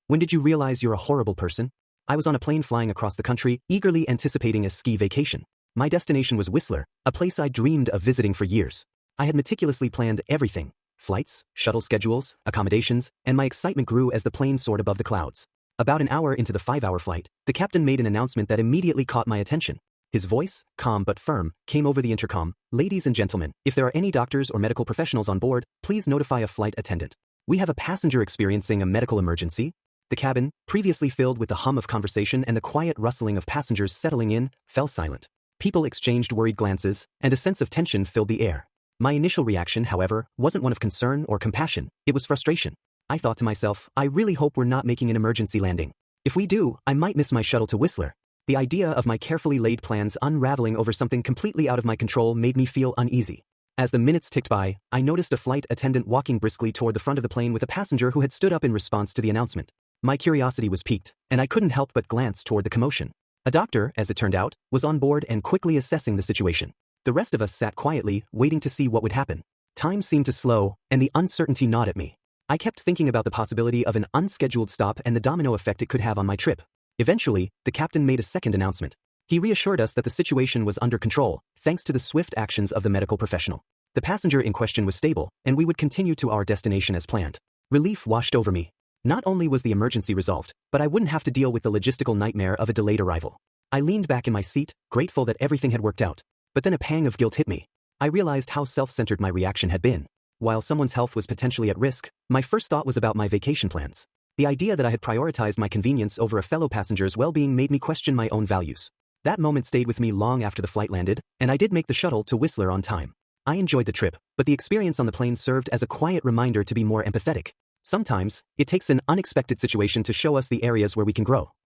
When did you realize you're a horrible person? I was on a plane flying across the country, eagerly anticipating a ski vacation. My destination was Whistler, a place I dreamed of visiting for years. I had meticulously planned everything: flights, shuttle schedules, accommodations, and my excitement grew as the plane soared above the clouds. About an hour into the 5-hour flight, the captain made an announcement that immediately caught my attention. His voice, calm but firm, came over the intercom. "Ladies and gentlemen, if there are any doctors or medical professionals on board, please notify a flight attendant. We have a passenger experiencing a medical emergency." The cabin, previously filled with the hum of conversation and the quiet rustling of passengers settling in, fell silent. People exchanged worried glances, and a sense of tension filled the air. My initial reaction, however, wasn't one of concern or compassion, it was frustration. I thought to myself, I really hope we're not making an emergency landing. If we do, I might miss my shuttle to Whistler. The idea of my carefully laid plans unraveling over something completely out of my control made me feel uneasy. As the minutes ticked by, I noticed a flight attendant walking briskly toward the front of the plane with a passenger who had stood up in response to the announcement. My curiosity was piqued, and I couldn't help but glance toward the commotion. A doctor, as it turned out, was on board and quickly assessing the situation. The rest of us sat quietly, waiting to see what would happen. Time seemed to slow, and the uncertainty gnawed at me. I kept thinking about the possibility of an unscheduled stop and the domino effect it could have on my trip. Eventually, the captain made a second announcement. He reassured us that the situation was under control, thanks to the swift actions of the medical professional. The passenger in question was stable, and we would continue to our destination as planned. Relief washed over me. Not only was the emergency resolved, but I wouldn't have to deal with the logistical nightmare of a delayed arrival. I leaned back in my seat, grateful that everything had worked out. But then a pang of guilt hit me. I realized how self-centered my reaction had been. While someone's health was potentially at risk, my first thought was about my vacation plans. The idea that I had prioritized my convenience over a fellow passenger's well-being made me question my own values. That moment stayed with me long after the flight landed, and I did make the shuttle to Whistler on time. I enjoyed the trip, but the experience on the plane served as a quiet reminder to be more empathetic. Sometimes, it takes an unexpected situation to show us the areas where we can grow.